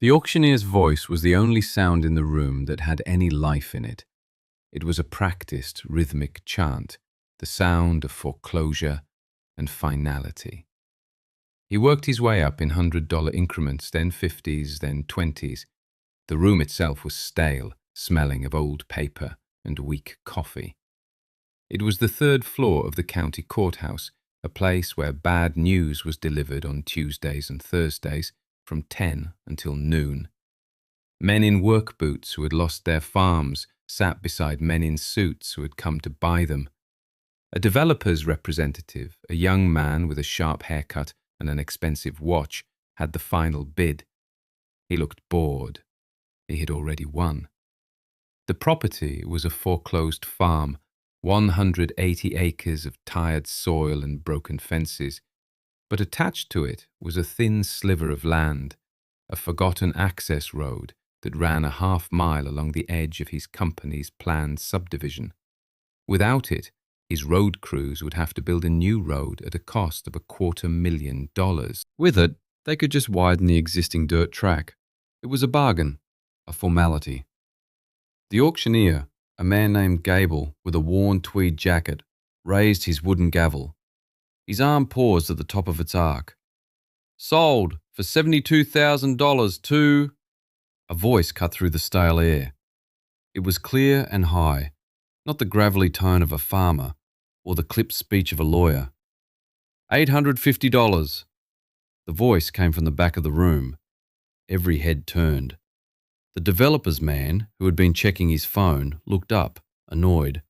The auctioneer's voice was the only sound in the room that had any life in it. It was a practiced, rhythmic chant, the sound of foreclosure and finality. He worked his way up in $100 increments, then 50s, then 20s. The room itself was stale, smelling of old paper and weak coffee. It was the third floor of the county courthouse, a place where bad news was delivered on Tuesdays and Thursdays from 10 until noon. Men in work boots who had lost their farms sat beside men in suits who had come to buy them. A developer's representative, a young man with a sharp haircut and an expensive watch, had the final bid. He looked bored. He had already won. The property was a foreclosed farm, 180 acres of tired soil and broken fences, but attached to it was a thin sliver of land, a forgotten access road that ran a half-mile along the edge of his company's planned subdivision. Without it, his road crews would have to build a new road at a cost of $250,000. With it, they could just widen the existing dirt track. It was a bargain, a formality. The auctioneer, a man named Gable with a worn tweed jacket, raised his wooden gavel. His arm paused at the top of its arc. "Sold for $72,000 to..." A voice cut through the stale air. It was clear and high, not the gravelly tone of a farmer or the clipped speech of a lawyer. $850. The voice came from the back of the room. Every head turned. The developer's man, who had been checking his phone, looked up, annoyed.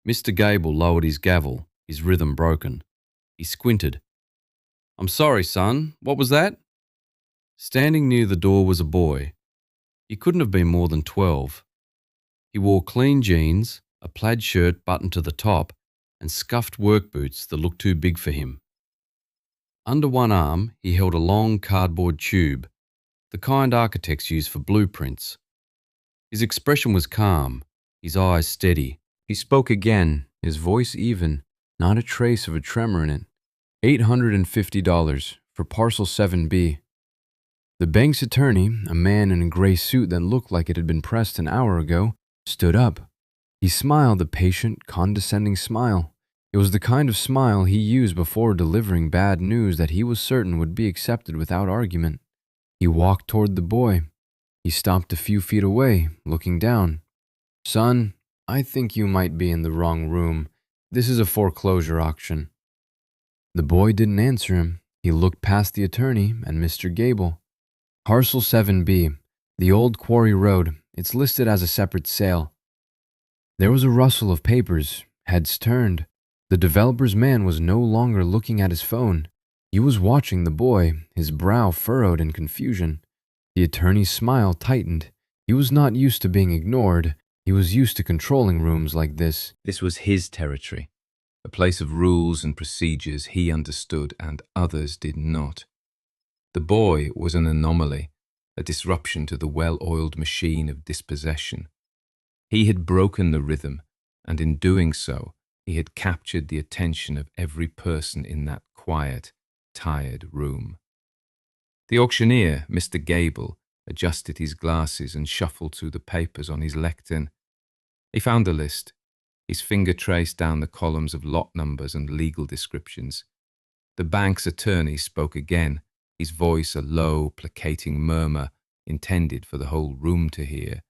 Mr. Gable lowered his gavel, his rhythm broken. He squinted. "I'm sorry, son. What was that?" Standing near the door was a boy. He couldn't have been more than 12. He wore clean jeans, a plaid shirt buttoned to the top, and scuffed work boots that looked too big for him. Under one arm, he held a long cardboard tube, the kind architects use for blueprints. His expression was calm, his eyes steady. He spoke again, his voice even, not a trace of a tremor in it. $850 for parcel 7B. The bank's attorney, a man in a gray suit that looked like it had been pressed an hour ago, stood up. He smiled a patient, condescending smile. It was the kind of smile he used before delivering bad news that he was certain would be accepted without argument. He walked toward the boy. He stopped a few feet away, looking down. "Son, I think you might be in the wrong room. This is a foreclosure auction." The boy didn't answer him. He looked past the attorney and Mr. Gable. "Parcel 7B, the old quarry road. It's listed as a separate sale." There was a rustle of papers, heads turned. The developer's man was no longer looking at his phone. He was watching the boy, his brow furrowed in confusion. The attorney's smile tightened. He was not used to being ignored. He was used to controlling rooms like this. This was his territory, a place of rules and procedures he understood and others did not. The boy was an anomaly, a disruption to the well-oiled machine of dispossession. He had broken the rhythm, and in doing so, he had captured the attention of every person in that quiet, tired room. The auctioneer, Mr. Gable, adjusted his glasses and shuffled through the papers on his lectern. He found a list. His finger traced down the columns of lot numbers and legal descriptions. The bank's attorney spoke again, his voice a low, placating murmur intended for the whole room to hear.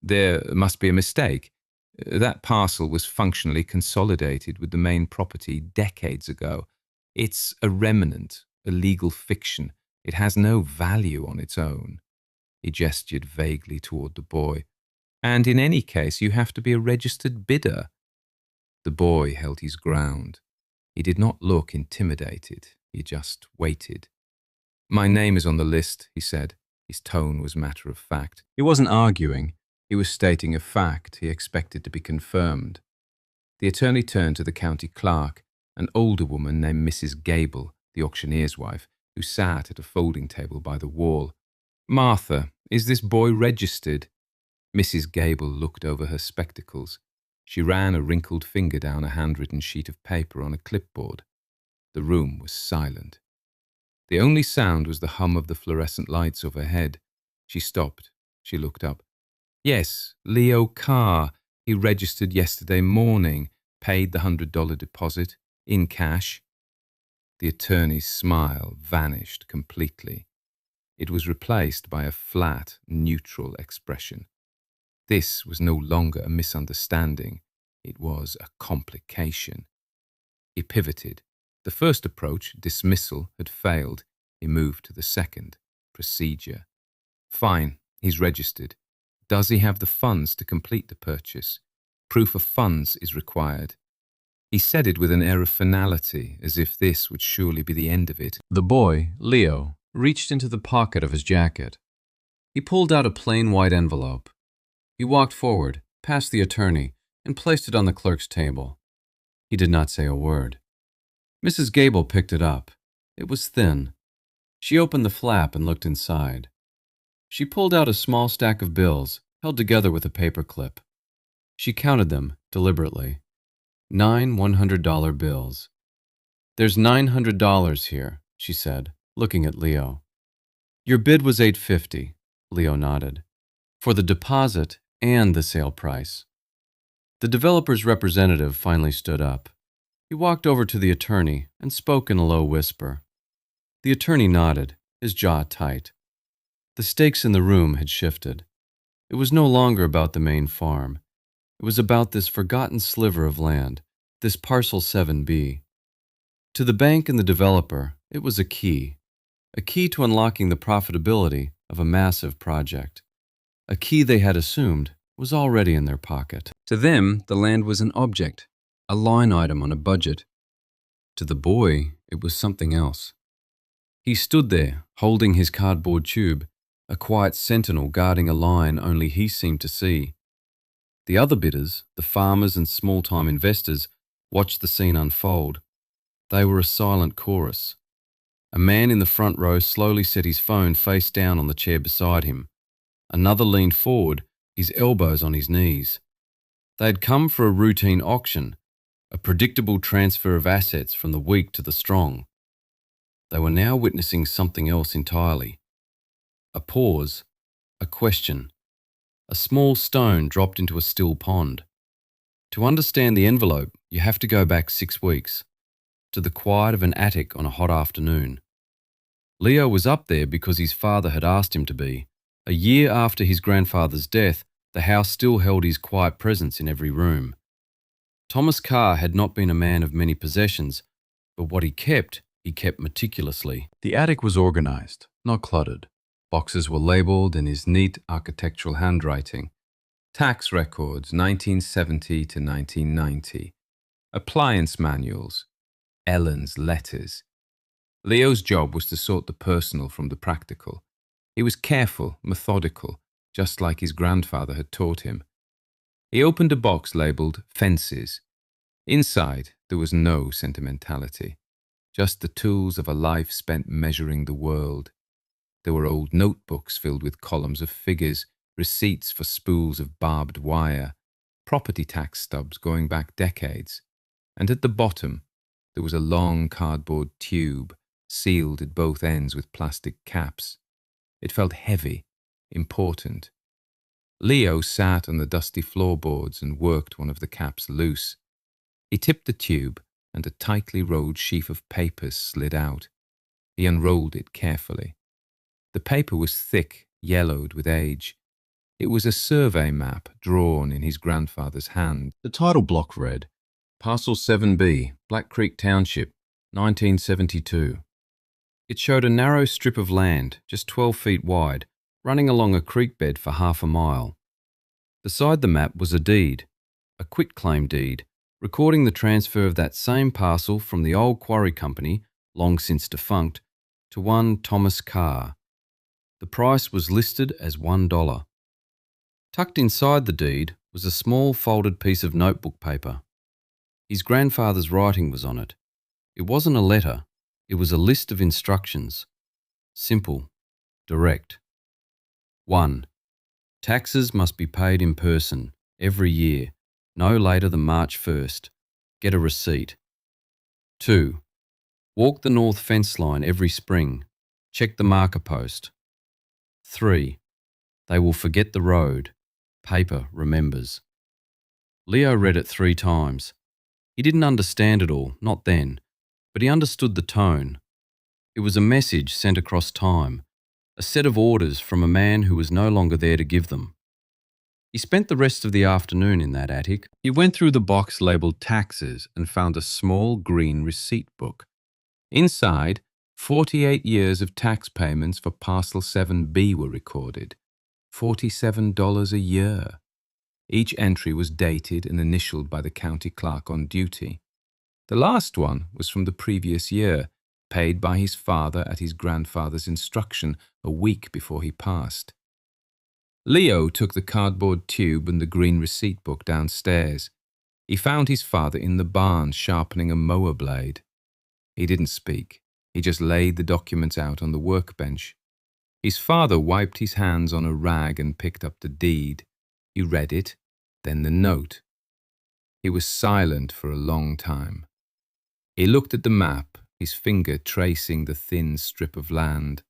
"There must be a mistake. That parcel was functionally consolidated with the main property decades ago. It's a remnant, a legal fiction. It has no value on its own." He gestured vaguely toward the boy. "And in any case, you have to be a registered bidder." The boy held his ground. He did not look intimidated. He just waited. "My name is on the list," he said. His tone was matter of fact. He wasn't arguing. He was stating a fact he expected to be confirmed. The attorney turned to the county clerk, an older woman named Mrs. Gable, the auctioneer's wife, who sat at a folding table by the wall. "Martha, is this boy registered?" Mrs. Gable looked over her spectacles. She ran a wrinkled finger down a handwritten sheet of paper on a clipboard. The room was silent. The only sound was the hum of the fluorescent lights overhead. She stopped. She looked up. Yes, Leo Carr. He registered yesterday morning, paid the $100 deposit, in cash. The attorney's smile vanished completely. It was replaced by a flat, neutral expression. This was no longer a misunderstanding. It was a complication. He pivoted. The first approach, dismissal, had failed. He moved to the second, procedure. Fine, he's registered. Does he have the funds to complete the purchase? Proof of funds is required. He said it with an air of finality, as if this would surely be the end of it. The boy, Leo, reached into the pocket of his jacket. He pulled out a plain white envelope. He walked forward, past the attorney, and placed it on the clerk's table. He did not say a word. Mrs. Gable picked it up. It was thin. She opened the flap and looked inside. She pulled out a small stack of bills, held together with a paper clip. She counted them deliberately. 9 $100 bills. "There's $900 here," she said, looking at Leo. "Your bid was $850, Leo nodded, "for the deposit and the sale price." The developer's representative finally stood up. He walked over to the attorney and spoke in a low whisper. The attorney nodded, his jaw tight. The stakes in the room had shifted. It was no longer about the main farm. It was about this forgotten sliver of land, this parcel 7B. To the bank and the developer, it was a key to unlocking the profitability of a massive project. A key they had assumed was already in their pocket. To them, the land was an object, a line item on a budget. To the boy, it was something else. He stood there, holding his cardboard tube, a quiet sentinel guarding a line only he seemed to see. The other bidders, the farmers and small-time investors, watched the scene unfold. They were a silent chorus. A man in the front row slowly set his phone face down on the chair beside him. Another leaned forward, his elbows on his knees. They had come for a routine auction, a predictable transfer of assets from the weak to the strong. They were now witnessing something else entirely. A pause, a question. A small stone dropped into a still pond. To understand the envelope, you have to go back 6 weeks, to the quiet of an attic on a hot afternoon. Leo was up there because his father had asked him to be. A year after his grandfather's death, the house still held his quiet presence in every room. Thomas Carr had not been a man of many possessions, but what he kept meticulously. The attic was organized, not cluttered. Boxes were labeled in his neat architectural handwriting. Tax records, 1970 to 1990. Appliance manuals. Ellen's letters. Leo's job was to sort the personal from the practical. He was careful, methodical, just like his grandfather had taught him. He opened a box labeled Fences. Inside, there was no sentimentality, just the tools of a life spent measuring the world. There were old notebooks filled with columns of figures, receipts for spools of barbed wire, property tax stubs going back decades. And at the bottom, there was a long cardboard tube, sealed at both ends with plastic caps. It felt heavy, important. Leo sat on the dusty floorboards and worked one of the caps loose. He tipped the tube, and a tightly rolled sheaf of papers slid out. He unrolled it carefully. The paper was thick, yellowed with age. It was a survey map drawn in his grandfather's hand. The title block read, Parcel 7B, Black Creek Township, 1972. It showed a narrow strip of land, just 12 feet wide, running along a creek bed for half a mile. Beside the map was a deed, a quitclaim deed, recording the transfer of that same parcel from the old quarry company, long since defunct, to one Thomas Carr. The price was listed as $1. Tucked inside the deed was a small folded piece of notebook paper. His grandfather's writing was on it. It wasn't a letter, it was a list of instructions. Simple, direct. 1. Taxes must be paid in person, every year, no later than March 1st. Get a receipt. 2. Walk the north fence line every spring. Check the marker post. 3. They will forget the road. Paper remembers. Leo read it 3 times. He didn't understand it all, not then, but he understood the tone. It was a message sent across time, a set of orders from a man who was no longer there to give them. He spent the rest of the afternoon in that attic. He went through the box labelled taxes and found a small green receipt book. Inside, 48 years of tax payments for Parcel 7B were recorded. $47 a year. Each entry was dated and initialed by the county clerk on duty. The last one was from the previous year, paid by his father at his grandfather's instruction a week before he passed. Leo took the cardboard tube and the green receipt book downstairs. He found his father in the barn sharpening a mower blade. He didn't speak. He just laid the documents out on the workbench. His father wiped his hands on a rag and picked up the deed. He read it, then the note. He was silent for a long time. He looked at the map, his finger tracing the thin strip of land.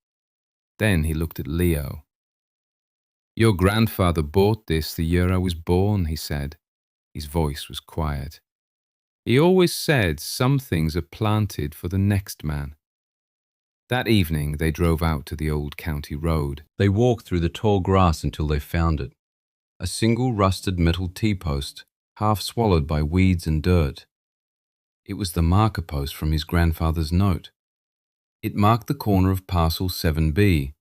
Then he looked at Leo. "Your grandfather bought this the year I was born," he said. His voice was quiet. "He always said some things are planted for the next man." That evening they drove out to the old county road. They walked through the tall grass until they found it. A single rusted metal T-post, half swallowed by weeds and dirt. It was the marker post from his grandfather's note. It marked the corner of Parcel 7B.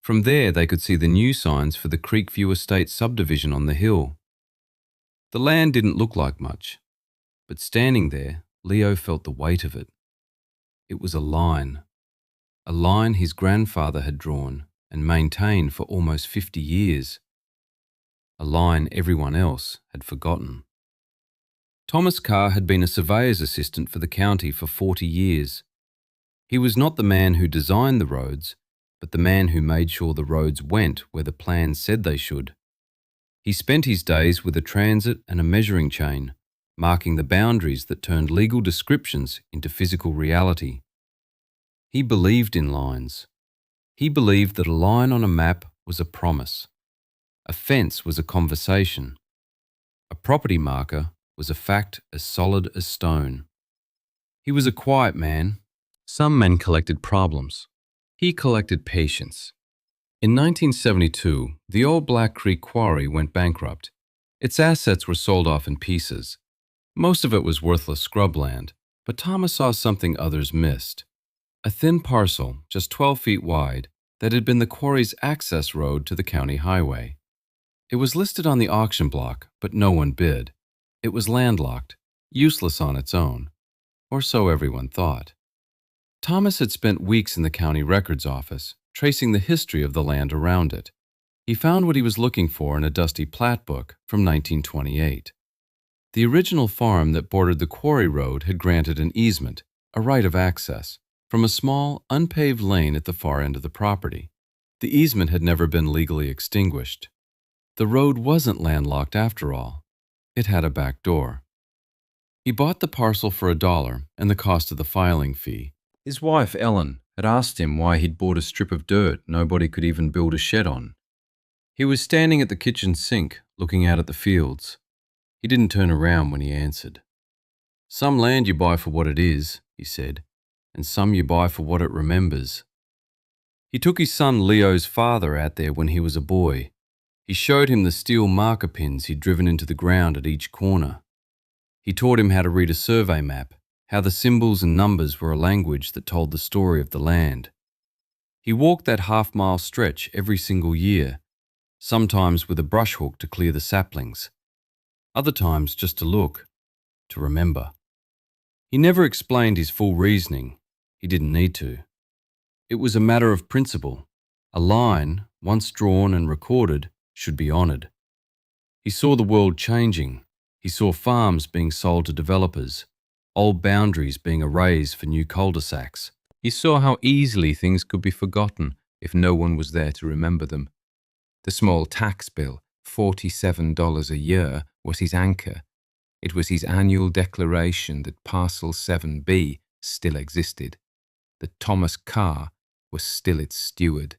From there they could see the new signs for the Creekview Estate subdivision on the hill. The land didn't look like much, but standing there, Leo felt the weight of it. It was a line his grandfather had drawn and maintained for almost 50 years. A line everyone else had forgotten. Thomas Carr had been a surveyor's assistant for the county for 40 years. He was not the man who designed the roads, but the man who made sure the roads went where the plans said they should. He spent his days with a transit and a measuring chain, marking the boundaries that turned legal descriptions into physical reality. He believed in lines. He believed that a line on a map was a promise. A fence was a conversation. A property marker was a fact as solid as stone. He was a quiet man. Some men collected problems. He collected patience. In 1972, the old Black Creek Quarry went bankrupt. Its assets were sold off in pieces. Most of it was worthless scrubland, but Thomas saw something others missed. A thin parcel, just 12 feet wide, that had been the quarry's access road to the county highway. It was listed on the auction block, but no one bid. It was landlocked, useless on its own, or so everyone thought. Thomas had spent weeks in the county records office, tracing the history of the land around it. He found what he was looking for in a dusty plat book from 1928. The original farm that bordered the quarry road had granted an easement, a right of access, from a small, unpaved lane at the far end of the property. The easement had never been legally extinguished. The road wasn't landlocked after all. It had a back door. He bought the parcel for $1 and the cost of the filing fee. His wife, Ellen, had asked him why he'd bought a strip of dirt nobody could even build a shed on. He was standing at the kitchen sink, looking out at the fields. He didn't turn around when he answered. "Some land you buy for what it is," he said, "and some you buy for what it remembers." He took his son Leo's father out there when he was a boy. He showed him the steel marker pins he'd driven into the ground at each corner. He taught him how to read a survey map, how the symbols and numbers were a language that told the story of the land. He walked that half-mile stretch every single year, sometimes with a brush hook to clear the saplings, other times just to look, to remember. He never explained his full reasoning. He didn't need to. It was a matter of principle. A line, once drawn and recorded, should be honoured. He saw the world changing. He saw farms being sold to developers, old boundaries being erased for new cul-de-sacs. He saw how easily things could be forgotten if no one was there to remember them. The small tax bill, $47 a year, was his anchor. It was his annual declaration that Parcel 7B still existed, that Thomas Carr was still its steward.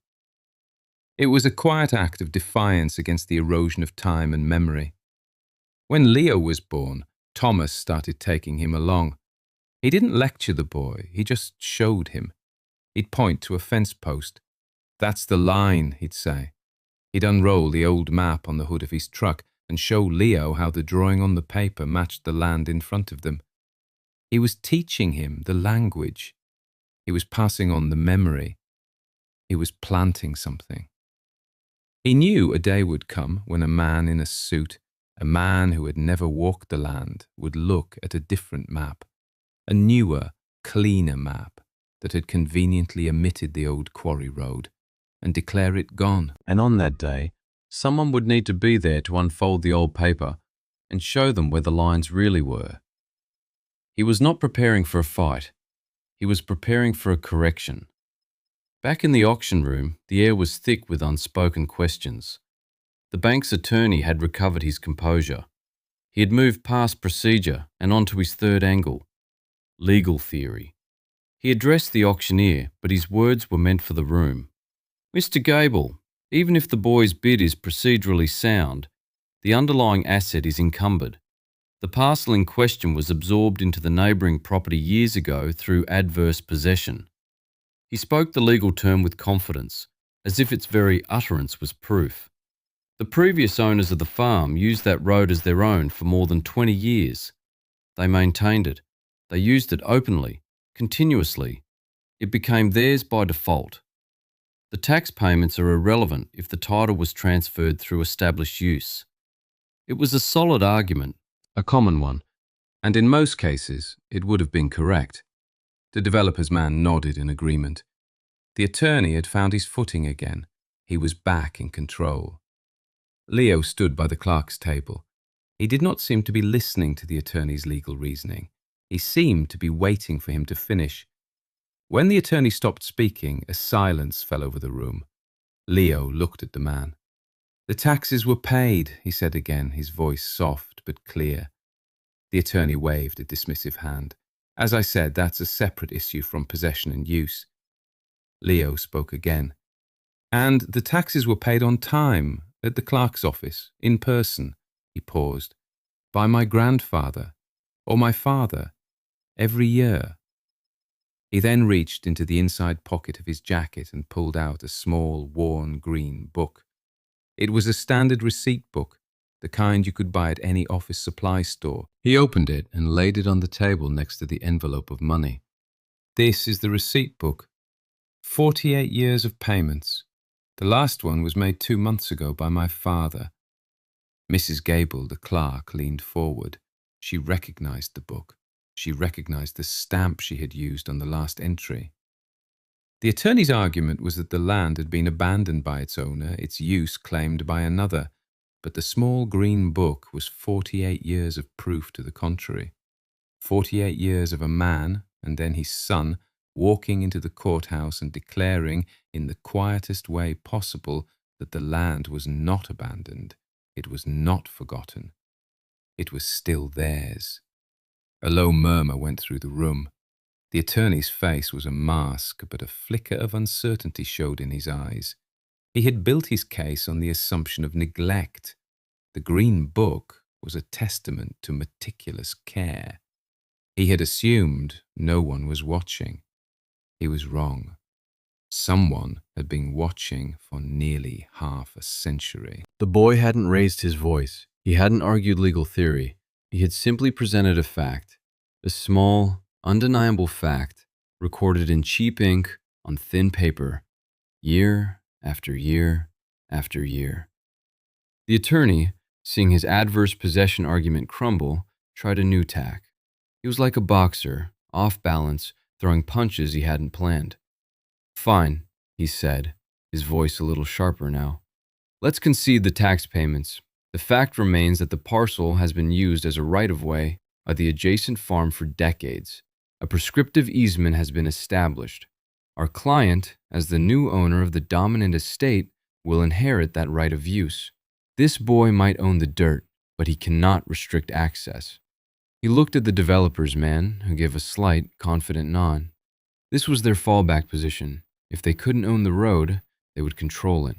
It was a quiet act of defiance against the erosion of time and memory. When Leo was born, Thomas started taking him along. He didn't lecture the boy, he just showed him. He'd point to a fence post. "That's the line," he'd say. He'd unroll the old map on the hood of his truck and show Leo how the drawing on the paper matched the land in front of them. He was teaching him the language. He was passing on the memory. He was planting something. He knew a day would come when a man in a suit, a man who had never walked the land, would look at a different map, a newer, cleaner map that had conveniently omitted the old quarry road, and declare it gone. And on that day, someone would need to be there to unfold the old paper and show them where the lines really were. He was not preparing for a fight. He was preparing for a correction. Back in the auction room, the air was thick with unspoken questions. The bank's attorney had recovered his composure. He had moved past procedure and onto his third angle, legal theory. He addressed the auctioneer, but his words were meant for the room. "Mr. Gable, even if the boy's bid is procedurally sound, the underlying asset is encumbered. The parcel in question was absorbed into the neighbouring property years ago through adverse possession." He spoke the legal term with confidence, as if its very utterance was proof. The previous owners of the farm used that road as their own for more than 20 years. They maintained it. They used it openly, continuously. It became theirs by default. The tax payments are irrelevant if the title was transferred through established use. It was a solid argument, a common one, and in most cases it would have been correct. The developer's man nodded in agreement. The attorney had found his footing again. He was back in control. Leo stood by the clerk's table. He did not seem to be listening to the attorney's legal reasoning. He seemed to be waiting for him to finish. When the attorney stopped speaking, a silence fell over the room. Leo looked at the man. "The taxes were paid," he said again, his voice soft but clear. The attorney waved a dismissive hand. "As I said, that's a separate issue from possession and use." Leo spoke again. "And the taxes were paid on time, at the clerk's office, in person," he paused, "by my grandfather, or my father, every year." He then reached into the inside pocket of his jacket and pulled out a small, worn green book. It was a standard receipt book, the kind you could buy at any office supply store. He opened it and laid it on the table next to the envelope of money. "This is the receipt book. 48 years of payments. The last one was made 2 months ago by my father." Mrs. Gable, the clerk, leaned forward. She recognized the book. She recognized the stamp she had used on the last entry. The attorney's argument was that the land had been abandoned by its owner, its use claimed by another, but the small green book was 48 years of proof to the contrary. 48 years of a man, and then his son, walking into the courthouse and declaring, in the quietest way possible, that the land was not abandoned, it was not forgotten. It was still theirs. A low murmur went through the room. The attorney's face was a mask, but a flicker of uncertainty showed in his eyes. He had built his case on the assumption of neglect. The green book was a testament to meticulous care. He had assumed no one was watching. He was wrong. Someone had been watching for nearly half a century. The boy hadn't raised his voice. He hadn't argued legal theory. He had simply presented a fact, a small, undeniable fact, recorded in cheap ink on thin paper, year after year after year. The attorney, seeing his adverse possession argument crumble, tried a new tack. He was like a boxer, off balance, throwing punches he hadn't planned. "Fine," he said, his voice a little sharper now. "Let's concede the tax payments. The fact remains that the parcel has been used as a right-of-way by the adjacent farm for decades. A prescriptive easement has been established. Our client, as the new owner of the dominant estate, will inherit that right of use. This boy might own the dirt, but he cannot restrict access. He looked at the developer's man, who gave a slight, confident nod. This was their fallback position. If they couldn't own the road, they would control it.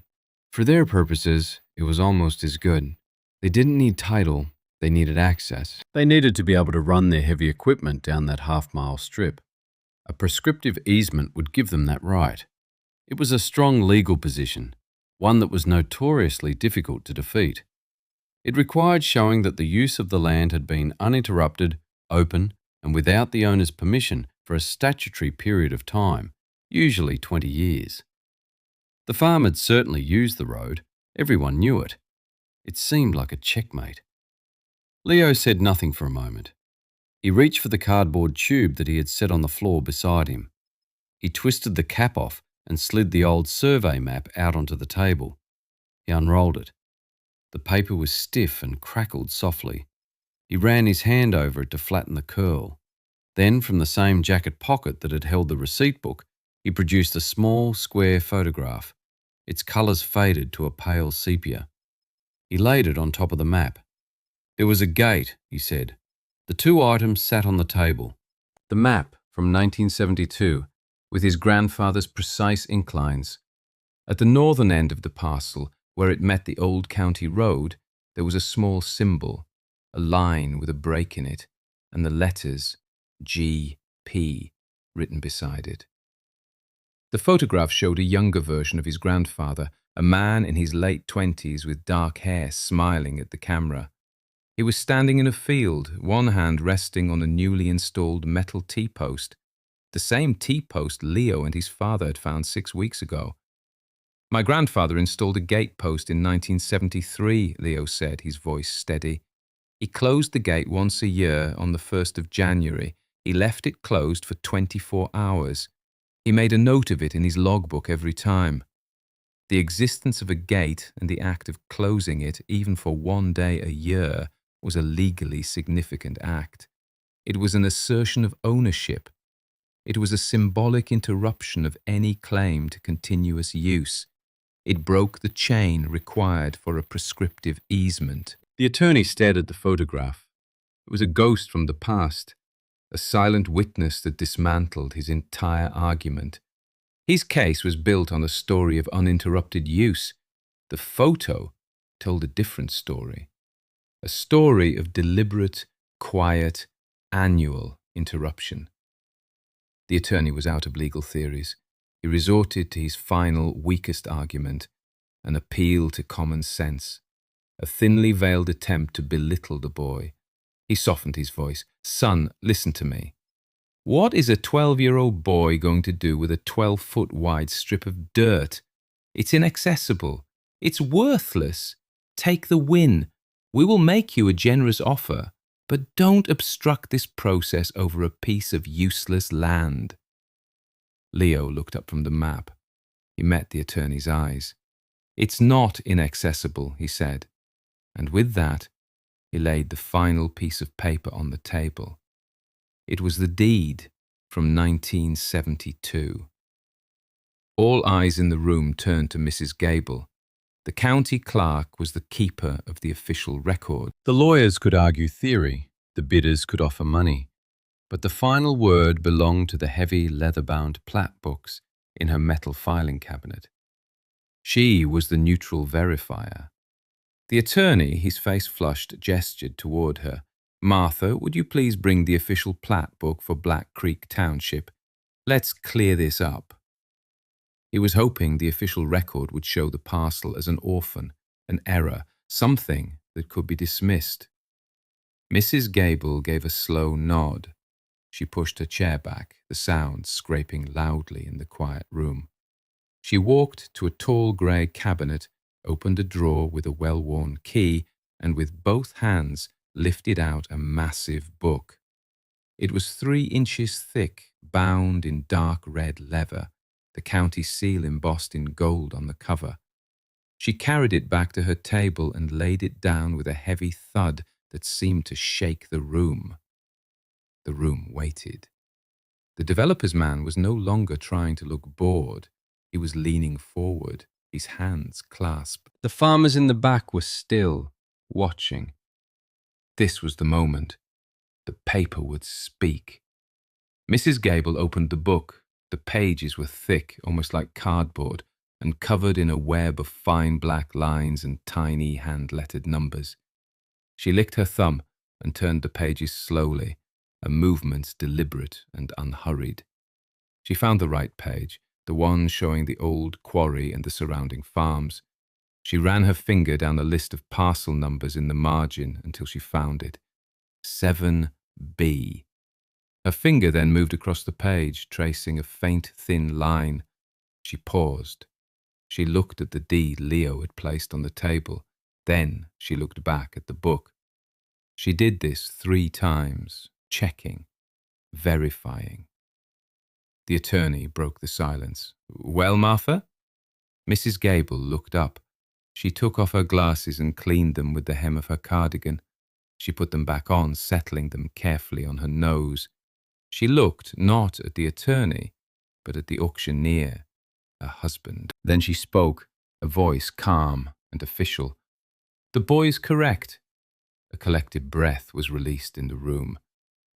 For their purposes, it was almost as good. They didn't need title, they needed access. They needed to be able to run their heavy equipment down that half-mile strip. A prescriptive easement would give them that right. It was a strong legal position, one that was notoriously difficult to defeat. It required showing that the use of the land had been uninterrupted, open, and without the owner's permission for a statutory period of time, usually 20 years. The farm had certainly used the road. Everyone knew it. It seemed like a checkmate. Leo said nothing for a moment. He reached for the cardboard tube that he had set on the floor beside him. He twisted the cap off and slid the old survey map out onto the table. He unrolled it. The paper was stiff and crackled softly. He ran his hand over it to flatten the curl. Then, from the same jacket pocket that had held the receipt book, he produced a small, square photograph. Its colours faded to a pale sepia. He laid it on top of the map. There was a gate, he said. The two items sat on the table. The map from 1972, with his grandfather's precise inclines. At the northern end of the parcel, where it met the old county road, there was a small symbol, a line with a break in it, and the letters G.P. written beside it. The photograph showed a younger version of his grandfather, a man in his late 20s with dark hair smiling at the camera. He was standing in a field, one hand resting on a newly installed metal T-post, the same T-post Leo and his father had found 6 weeks ago. My grandfather installed a gate post in 1973, Leo said, his voice steady. He closed the gate once a year on the 1st of January. He left it closed for 24 hours. He made a note of it in his logbook every time. The existence of a gate and the act of closing it, even for 1 day a year, was a legally significant act. It was an assertion of ownership. It was a symbolic interruption of any claim to continuous use. It broke the chain required for a prescriptive easement. The attorney stared at the photograph. It was a ghost from the past, a silent witness that dismantled his entire argument. His case was built on a story of uninterrupted use. The photo told a different story. A story of deliberate, quiet, annual interruption. The attorney was out of legal theories. He resorted to his final, weakest argument, an appeal to common sense, a thinly veiled attempt to belittle the boy. He softened his voice. Son, listen to me. What is a 12-year-old boy going to do with a 12-foot wide strip of dirt? It's inaccessible. It's worthless. Take the win. We will make you a generous offer, but don't obstruct this process over a piece of useless land. Leo looked up from the map. He met the attorney's eyes. It's not inaccessible, he said, and with that, he laid the final piece of paper on the table. It was the deed from 1972. All eyes in the room turned to Mrs. Gable. The county clerk was the keeper of the official record. The lawyers could argue theory, the bidders could offer money, but the final word belonged to the heavy leather-bound plat books in her metal filing cabinet. She was the neutral verifier. The attorney, his face flushed, gestured toward her. Martha, would you please bring the official plat book for Black Creek Township? Let's clear this up. He was hoping the official record would show the parcel as an orphan, an error, something that could be dismissed. Mrs. Gable gave a slow nod. She pushed her chair back, the sound scraping loudly in the quiet room. She walked to a tall grey cabinet, opened a drawer with a well-worn key, and with both hands lifted out a massive book. It was 3 inches thick, bound in dark red leather, the county seal embossed in gold on the cover. She carried it back to her table and laid it down with a heavy thud that seemed to shake the room. The room waited. The developer's man was no longer trying to look bored. He was leaning forward, his hands clasped. The farmers in the back were still, watching. This was the moment. The paper would speak. Mrs. Gable opened the book. The pages were thick, almost like cardboard, and covered in a web of fine black lines and tiny hand-lettered numbers. She licked her thumb and turned the pages slowly, her movements deliberate and unhurried. She found the right page, the one showing the old quarry and the surrounding farms. She ran her finger down the list of parcel numbers in the margin until she found it. 7B. Her finger then moved across the page, tracing a faint, thin line. She paused. She looked at the deed Leo had placed on the table. Then she looked back at the book. She did this 3 times, checking, verifying. The attorney broke the silence. "Well, Martha?" Mrs. Gable looked up. She took off her glasses and cleaned them with the hem of her cardigan. She put them back on, settling them carefully on her nose. She looked not at the attorney, but at the auctioneer, her husband. Then she spoke, a voice calm and official. "The boy's correct." A collective breath was released in the room.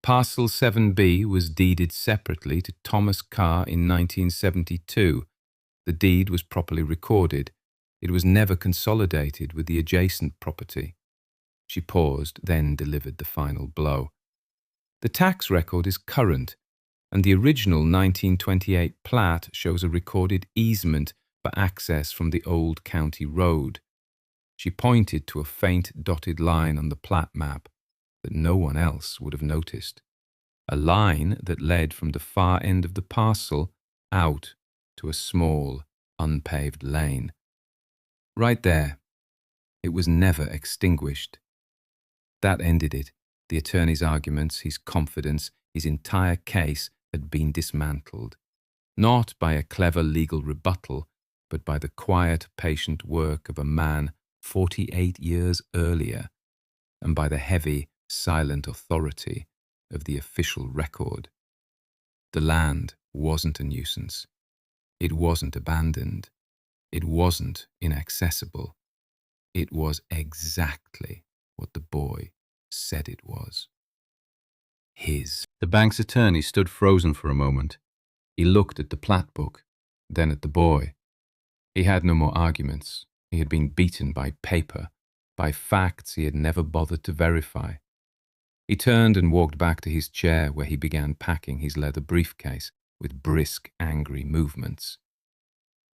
Parcel 7B was deeded separately to Thomas Carr in 1972. The deed was properly recorded. It was never consolidated with the adjacent property. She paused, then delivered the final blow. The tax record is current, and the original 1928 plat shows a recorded easement for access from the old county road. She pointed to a faint dotted line on the plat map that no one else would have noticed, a line that led from the far end of the parcel out to a small, unpaved lane. Right there. It was never extinguished. That ended it. The attorney's arguments, his confidence, his entire case had been dismantled, not by a clever legal rebuttal, but by the quiet, patient work of a man 48 years earlier, and by the heavy, silent authority of the official record. The land wasn't a nuisance. It wasn't abandoned. It wasn't inaccessible. It was exactly what the boy said it was. His. The bank's attorney stood frozen for a moment. He looked at the plat book, then at the boy. He had no more arguments. He had been beaten by paper, by facts he had never bothered to verify. He turned and walked back to his chair where he began packing his leather briefcase with brisk, angry movements.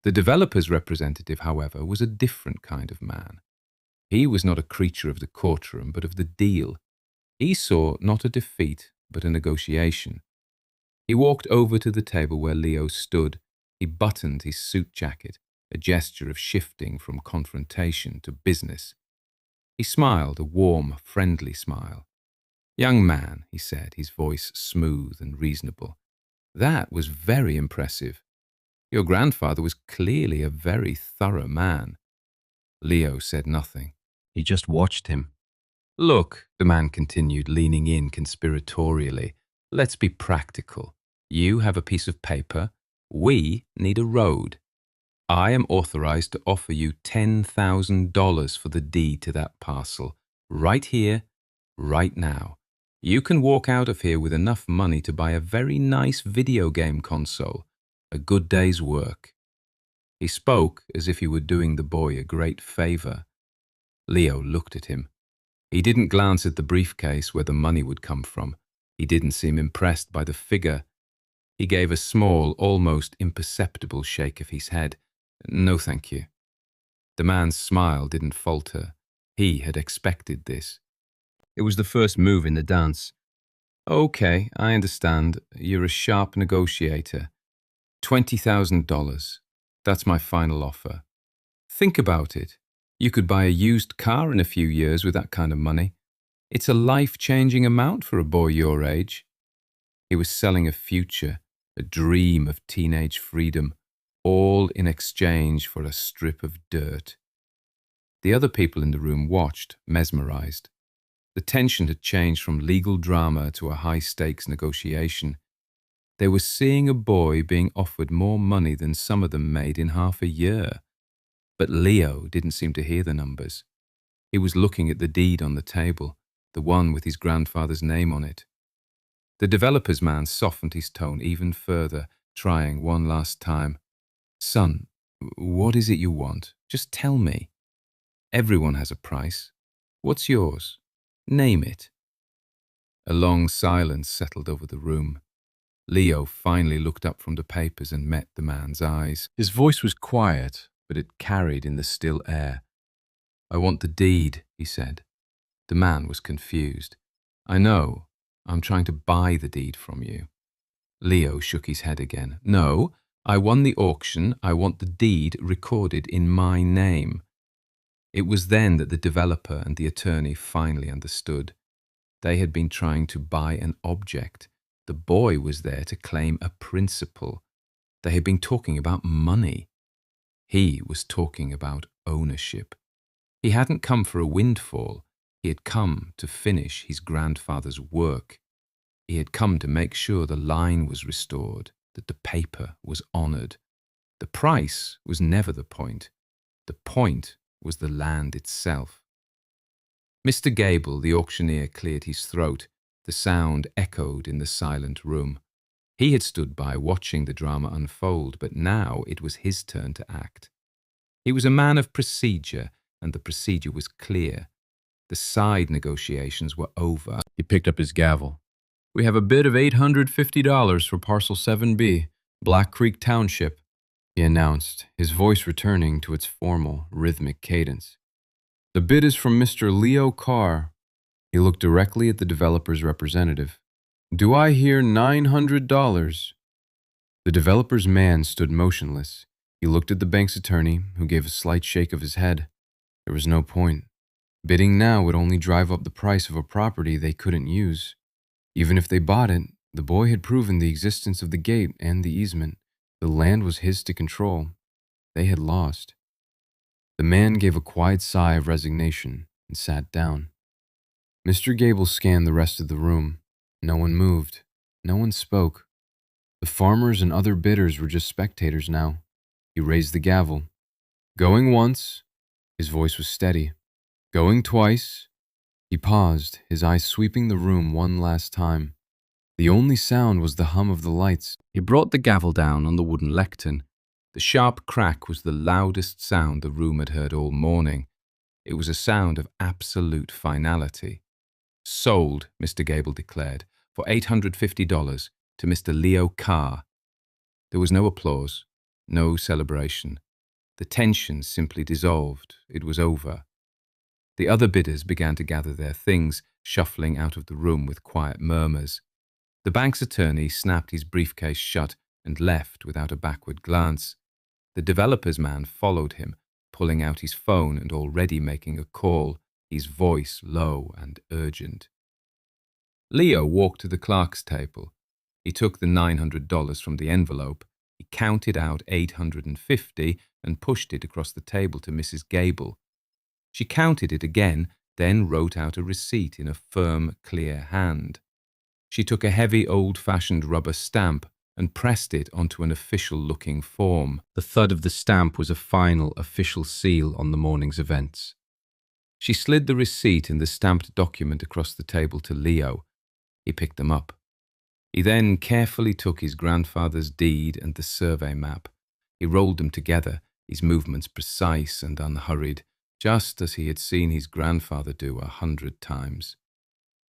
The developer's representative, however, was a different kind of man. He was not a creature of the courtroom, but of the deal. He saw not a defeat, but a negotiation. He walked over to the table where Leo stood. He buttoned his suit jacket, a gesture of shifting from confrontation to business. He smiled, a warm, friendly smile. "Young man," he said, his voice smooth and reasonable. "That was very impressive. Your grandfather was clearly a very thorough man." Leo said nothing. He just watched him. "Look," the man continued, leaning in conspiratorially, "let's be practical. You have a piece of paper. We need a road. I am authorized to offer you $10,000 for the deed to that parcel, right here, right now. You can walk out of here with enough money to buy a very nice video game console, a good day's work." He spoke as if he were doing the boy a great favor. Leo looked at him. He didn't glance at the briefcase where the money would come from. He didn't seem impressed by the figure. He gave a small, almost imperceptible shake of his head. "No, thank you." The man's smile didn't falter. He had expected this. It was the first move in the dance. "Okay, I understand. You're a sharp negotiator. $20,000. That's my final offer. Think about it. You could buy a used car in a few years with that kind of money. It's a life-changing amount for a boy your age." He was selling a future, a dream of teenage freedom, all in exchange for a strip of dirt. The other people in the room watched, mesmerized. The tension had changed from legal drama to a high-stakes negotiation. They were seeing a boy being offered more money than some of them made in half a year. But Leo didn't seem to hear the numbers. He was looking at the deed on the table, the one with his grandfather's name on it. The developer's man softened his tone even further, trying one last time. Son, what is it you want? Just tell me. Everyone has a price. What's yours? Name it. A long silence settled over the room. Leo finally looked up from the papers and met the man's eyes. His voice was quiet, but it carried in the still air. I want the deed, he said. The man was confused. I know. I'm trying to buy the deed from you. Leo shook his head again. No, I won the auction. I want the deed recorded in my name. It was then that the developer and the attorney finally understood. They had been trying to buy an object. The boy was there to claim a principal. They had been talking about money. He was talking about ownership. He hadn't come for a windfall. He had come to finish his grandfather's work. He had come to make sure the line was restored, that the paper was honored. The price was never the point. The point was the land itself. Mr. Gable, the auctioneer, cleared his throat. The sound echoed in the silent room. He had stood by watching the drama unfold, but now it was his turn to act. He was a man of procedure, and the procedure was clear. The side negotiations were over. He picked up his gavel. We have a bid of $850 for Parcel 7B, Black Creek Township, he announced, his voice returning to its formal, rhythmic cadence. The bid is from Mr. Leo Carr. He looked directly at the developer's representative. Do I hear $900? The developer's man stood motionless. He looked at the bank's attorney, who gave a slight shake of his head. There was no point. Bidding now would only drive up the price of a property they couldn't use. Even if they bought it, the boy had proven the existence of the gate and the easement. The land was his to control. They had lost. The man gave a quiet sigh of resignation and sat down. Mr. Gable scanned the rest of the room. No one moved. No one spoke. The farmers and other bidders were just spectators now. He raised the gavel. Going once. His voice was steady. Going twice. He paused, his eyes sweeping the room one last time. The only sound was the hum of the lights. He brought the gavel down on the wooden lectern. The sharp crack was the loudest sound the room had heard all morning. It was a sound of absolute finality. Sold, Mr. Gable declared, for $850 to Mr. Leo Carr. There was no applause, no celebration. The tension simply dissolved. It was over. The other bidders began to gather their things, shuffling out of the room with quiet murmurs. The bank's attorney snapped his briefcase shut and left without a backward glance. The developer's man followed him, pulling out his phone and already making a call, his voice low and urgent. Leo walked to the clerk's table. He took the $900 from the envelope. He counted out $850 and pushed it across the table to Mrs. Gable. She counted it again, then wrote out a receipt in a firm, clear hand. She took a heavy, old-fashioned rubber stamp and pressed it onto an official-looking form. The thud of the stamp was a final, official seal on the morning's events. She slid the receipt and the stamped document across the table to Leo. He picked them up. He then carefully took his grandfather's deed and the survey map. He rolled them together, his movements precise and unhurried, just as he had seen his grandfather do 100 times.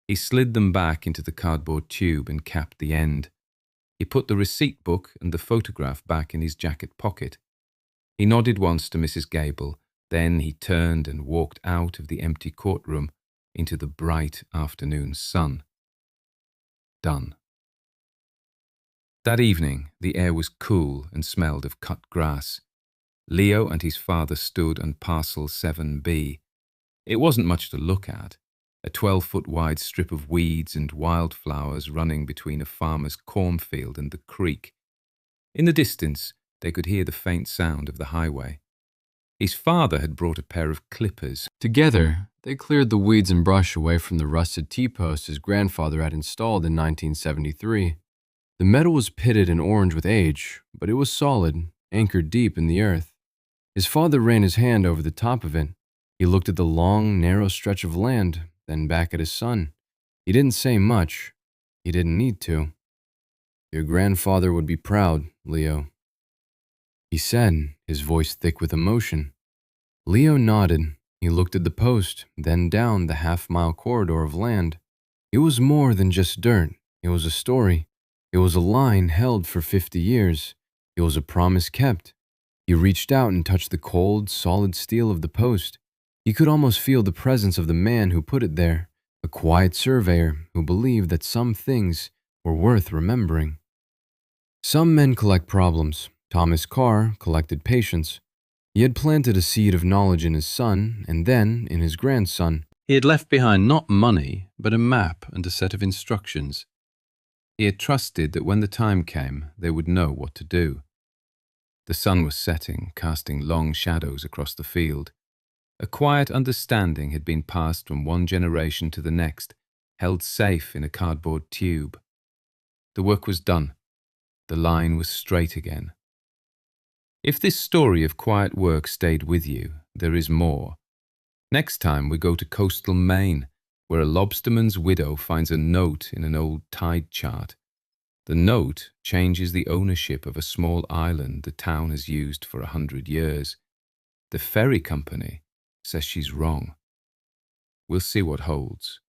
He slid them back into the cardboard tube and capped the end. He put the receipt book and the photograph back in his jacket pocket. He nodded once to Mrs. Gable, then he turned and walked out of the empty courtroom into the bright afternoon sun. Done. That evening, the air was cool and smelled of cut grass. Leo and his father stood on Parcel 7B. It wasn't much to look at, a 12-foot wide strip of weeds and wildflowers running between a farmer's cornfield and the creek. In the distance, they could hear the faint sound of the highway. His father had brought a pair of clippers. Together, they cleared the weeds and brush away from the rusted T-post his grandfather had installed in 1973. The metal was pitted and orange with age, but it was solid, anchored deep in the earth. His father ran his hand over the top of it. He looked at the long, narrow stretch of land. then back at his son. He didn't say much. He didn't need to. Your grandfather would be proud, Leo, he said, his voice thick with emotion. Leo nodded. He looked at the post, then down the half-mile corridor of land. It was more than just dirt. It was a story. It was a line held for 50 years. It was a promise kept. He reached out and touched the cold, solid steel of the post. He could almost feel the presence of the man who put it there, a quiet surveyor who believed that some things were worth remembering. Some men collect problems. Thomas Carr collected patience. He had planted a seed of knowledge in his son and then in his grandson. He had left behind not money, but a map and a set of instructions. He had trusted that when the time came, they would know what to do. The sun was setting, casting long shadows across the field. A quiet understanding had been passed from one generation to the next, held safe in a cardboard tube. The work was done. The line was straight again. If this story of quiet work stayed with you, there is more. Next time we go to coastal Maine, where a lobsterman's widow finds a note in an old tide chart. The note changes the ownership of a small island the town has used for 100 years. The ferry company says she's wrong. We'll see what holds.